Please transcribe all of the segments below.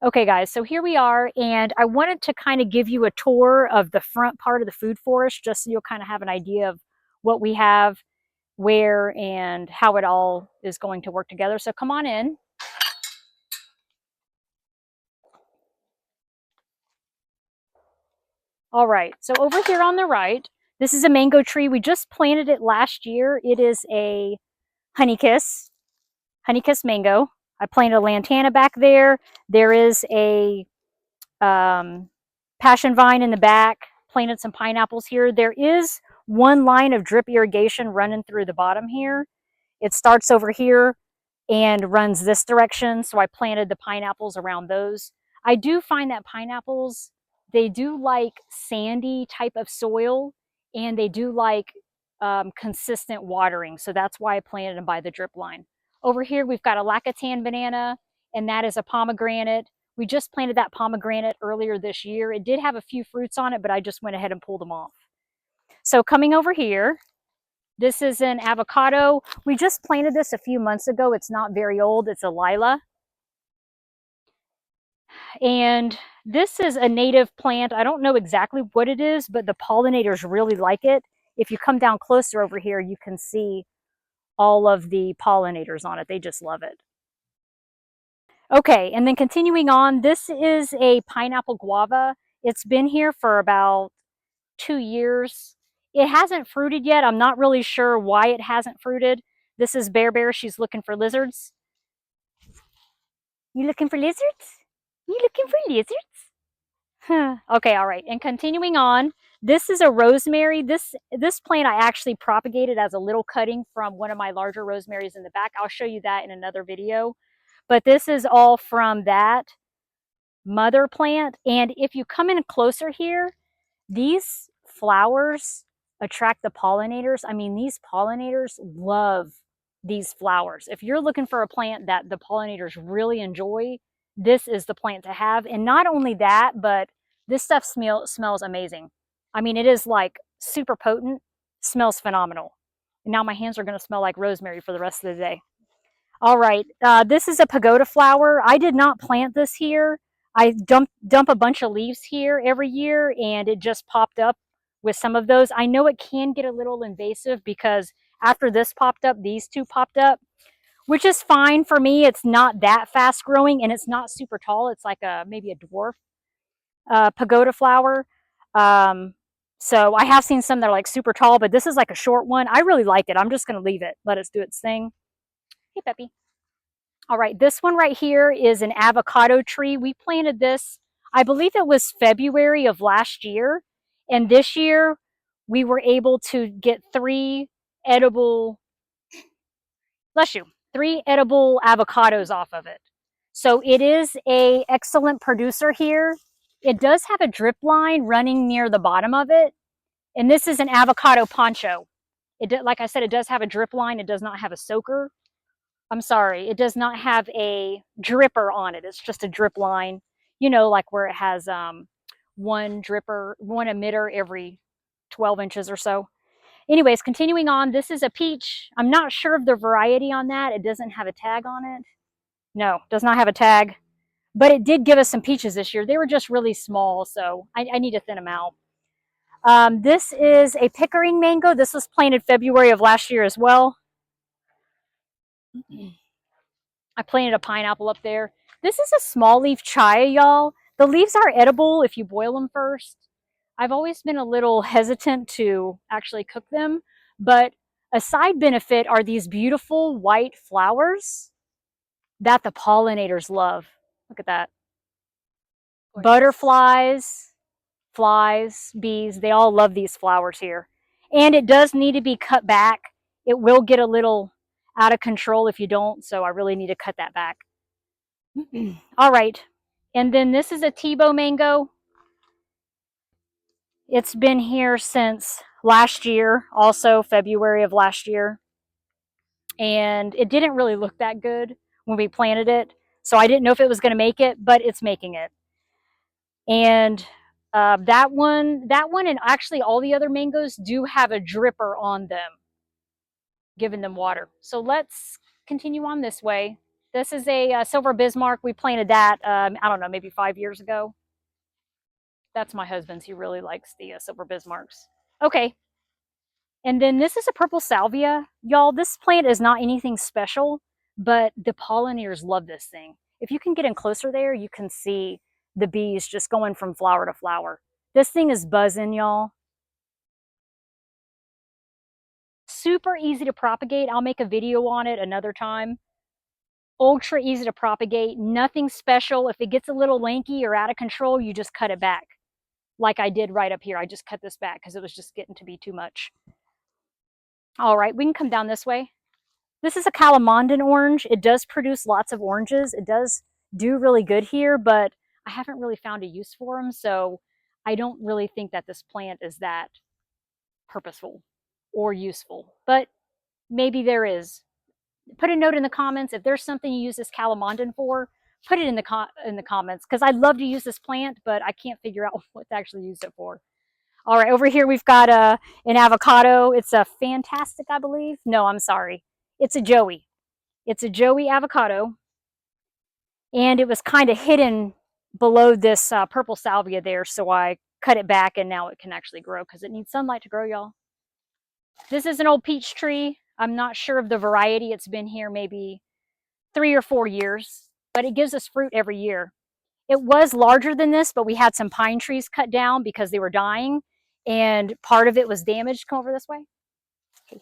Okay guys, so here we are, and I wanted to kind of give you a tour of the front part of the food forest just so you'll kind of have an idea of what we have, where, and how it all is going to work together. So come on in. All right, so over here on the right, this is a mango tree. We just planted it last year. It is a honeykiss mango. I planted a lantana back there. There is a passion vine in the back, planted some pineapples here. There is one line of drip irrigation running through the bottom here. It starts over here and runs this direction, so I planted the pineapples around those. I do find that pineapples, they do like sandy type of soil, and they do like consistent watering, so that's why I planted them by the drip line. Over here we've got a lacatan banana, and that is a pomegranate. We just planted that pomegranate earlier this year. It did have a few fruits on it, but I just went ahead and pulled them off. So coming over here, this is an avocado. We just planted this a few months ago. It's not very old. It's a lila. And this is a native plant. I don't know exactly what it is, but the pollinators really like it. If you come down closer over here, you can see all of the pollinators on it. They just love it. Okay, and then continuing on, this is a pineapple guava. It's been here for about 2 years. It hasn't fruited yet. I'm not really sure why it hasn't fruited. This is Bear. She's looking for lizards. You looking for lizards? You looking for lizards? Okay, all right. And continuing on, this is a rosemary. This plant I actually propagated as a little cutting from one of my larger rosemaries in the back. I'll show you that in another video. But this is all from that mother plant. And if you come in closer here, these flowers attract the pollinators. I mean, these pollinators love these flowers. If you're looking for a plant that the pollinators really enjoy, this is the plant to have. And not only that, but this stuff smells amazing. I mean, it is like super potent, smells phenomenal. And now my hands are going to smell like rosemary for the rest of the day. All right, this is a pagoda flower. I did not plant this here. I dump a bunch of leaves here every year, and it just popped up with some of those. I know it can get a little invasive because after this popped up, these two popped up, which is fine for me. It's not that fast growing, and it's not super tall. It's like maybe a dwarf pagoda flower. So I have seen some that are like super tall, but this is like a short one. I really like it. I'm just going to leave it, let it do its thing. Hey, Peppy. All right, this one right here is an avocado tree. We planted this, I believe it was February of last year. And this year we were able to get three edible avocados off of it. So it is an excellent producer here. It does have a drip line running near the bottom of it. And this is an avocado poncho. Like I said, it does have a drip line. It does not have a soaker. I'm sorry, it does not have a dripper on it. It's just a drip line, you know, like where it has one emitter every 12 inches or so. Anyways, continuing on, this is a peach. I'm not sure of the variety on that. It doesn't have a tag on it. No, does not have a tag. But it did give us some peaches this year. They were just really small, so I need to thin them out. This is a Pickering mango. This was planted February of last year as well. I planted a pineapple up there. This is a small leaf chaya, y'all. The leaves are edible if you boil them first. I've always been a little hesitant to actually cook them, but a side benefit are these beautiful white flowers that the pollinators love. Look at that. Butterflies, flies, bees, they all love these flowers here. And it does need to be cut back. It will get a little out of control if you don't, so I really need to cut that back. All right, and then this is a Tebow mango. It's been here since last year, also February of last year. And it didn't really look that good when we planted it, so I didn't know if it was going to make it, but it's making it. And that one, and actually all the other mangoes do have a dripper on them, giving them water. So let's continue on this way. This is a silver Bismarck. We planted that, I don't know, maybe 5 years ago. That's my husband's. He really likes the silver Bismarcks. Okay. And then this is a purple salvia. Y'all, this plant is not anything special, but the pollinators love this thing. If you can get in closer there, you can see the bees just going from flower to flower. This thing is buzzing, y'all. Super easy to propagate. I'll make a video on it another time. Ultra easy to propagate, nothing special. If it gets a little lanky or out of control, you just cut it back. Like I did right up here. I just cut this back because it was just getting to be too much. All right, we can come down this way. This is a Calamandan orange. It does produce lots of oranges. It does do really good here, but I haven't really found a use for them, so I don't really think that this plant is that purposeful or useful, but maybe there is. Put a note in the comments if there's something you use this Calamandan for. Put it in the comments, because I'd love to use this plant, but I can't figure out what to actually use it for. All right, over here we've got an avocado. It's a fantastic, I believe. No, I'm sorry. It's a Joey. It's a Joey avocado, and it was kind of hidden below this purple salvia there, so I cut it back, and now it can actually grow because it needs sunlight to grow, y'all. This is an old peach tree. I'm not sure of the variety. It's been here maybe 3 or 4 years, but it gives us fruit every year. It was larger than this, but we had some pine trees cut down because they were dying, and part of it was damaged. Come over this way. Okay.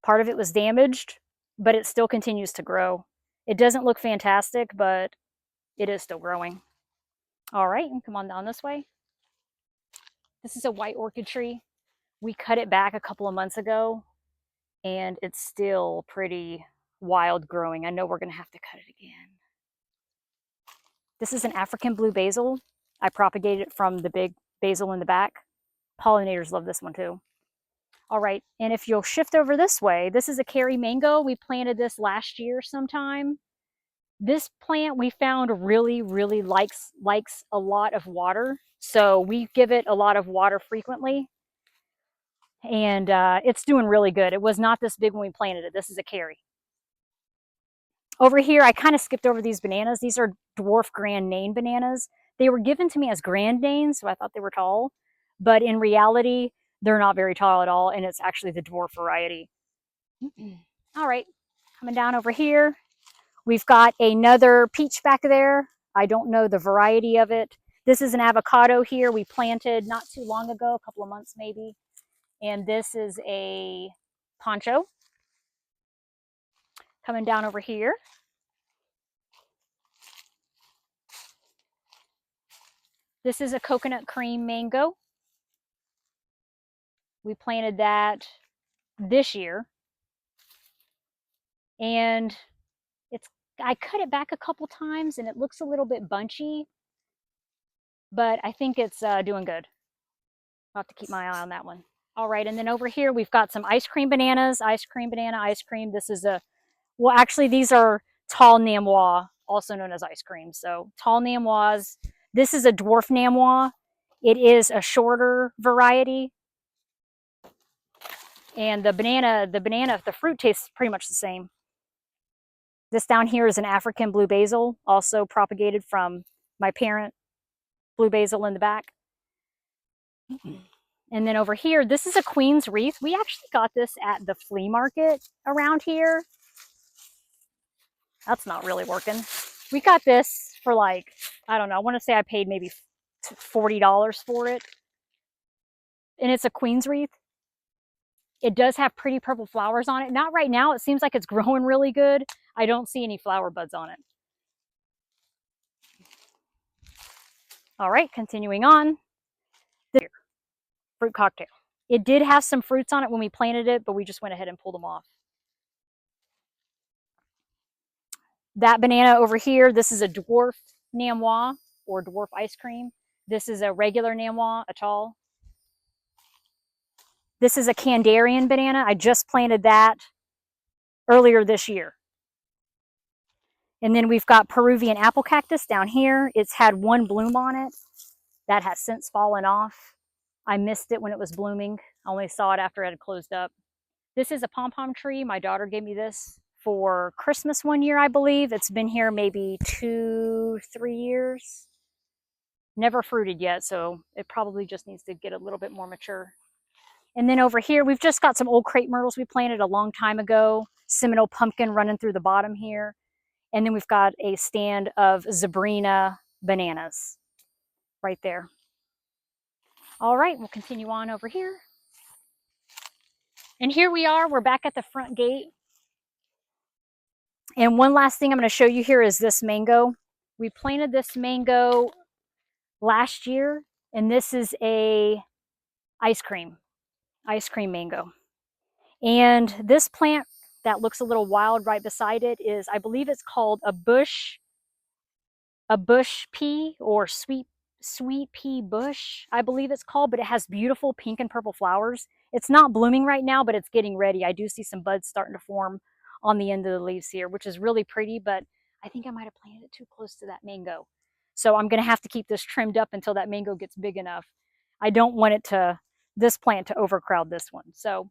Part of it was damaged, but it still continues to grow. It doesn't look fantastic, but it is still growing. All right, and come on down this way. This is a white orchid tree. We cut it back a couple of months ago, and it's still pretty wild growing. I know we're going to have to cut it again. This is an African blue basil. I propagated it from the big basil in the back. Pollinators love this one too. All right, and if you'll shift over this way, this is a Kerry mango. We planted this last year sometime. This plant we found really likes a lot of water. So we give it a lot of water frequently. And it's doing really good. It was not this big when we planted it. This is a Kerry. Over here, I kind of skipped over these bananas. These are dwarf Grand Nain bananas. They were given to me as Grand Nains, so I thought they were tall. But in reality, they're not very tall at all, and it's actually the dwarf variety. All right, coming down over here, we've got another peach back there. I don't know the variety of it. This is an avocado here we planted not too long ago, a couple of months maybe. And this is a poncho. Coming down over here. This is a coconut cream mango. We planted that this year. And I cut it back a couple times and it looks a little bit bunchy, but I think it's doing good. I'll have to keep my eye on that one. All right, and then over here we've got some ice cream bananas, ice cream banana, ice cream. This is well, actually these are tall Namois, also known as ice cream. So tall Namois. This is a dwarf Namois. It is a shorter variety. And the fruit tastes pretty much the same. This down here is an African blue basil, also propagated from my parent blue basil in the back. And then over here, this is a Queen's Wreath. We actually got this at the flea market around here. That's not really working. We got this for like, I don't know, I want to say I paid maybe $40 for it. And it's a Queen's Wreath. It does have pretty purple flowers on it. Not right now. It seems like it's growing really good. I don't see any flower buds on it. All right, continuing on. This fruit cocktail. It did have some fruits on it when we planted it, but we just went ahead and pulled them off. That banana over here, this is a dwarf Namois or dwarf ice cream. This is a regular Namois, a tall. This is a Kandarian banana. I just planted that earlier this year. And then we've got Peruvian apple cactus down here. It's had one bloom on it. That has since fallen off. I missed it when it was blooming. I only saw it after it had closed up. This is a pom-pom tree. My daughter gave me this for Christmas one year, I believe. It's been here maybe 2, 3 years. Never fruited yet, so it probably just needs to get a little bit more mature. And then over here, we've just got some old crepe myrtles we planted a long time ago. Seminole pumpkin running through the bottom here. And then we've got a stand of Zabrina bananas right there. All right, we'll continue on over here. And here we are, we're back at the front gate. And one last thing I'm going to show you here is this mango. We planted this mango last year, and this is a ice cream mango. And this plant that looks a little wild right beside it is, I believe it's called a bush pea, or sweet pea bush, I believe it's called, but it has beautiful pink and purple flowers. It's not blooming right now, but it's getting ready. I do see some buds starting to form on the end of the leaves here, which is really pretty, but I think I might have planted it too close to that mango. So I'm going to have to keep this trimmed up until that mango gets big enough. I don't want this plant to overcrowd this one. So,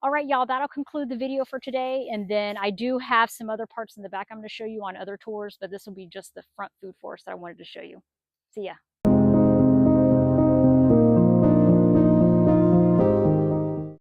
all right, y'all, that'll conclude the video for today. And then I do have some other parts in the back I'm going to show you on other tours, but this will be just the front food forest that I wanted to show you. See ya.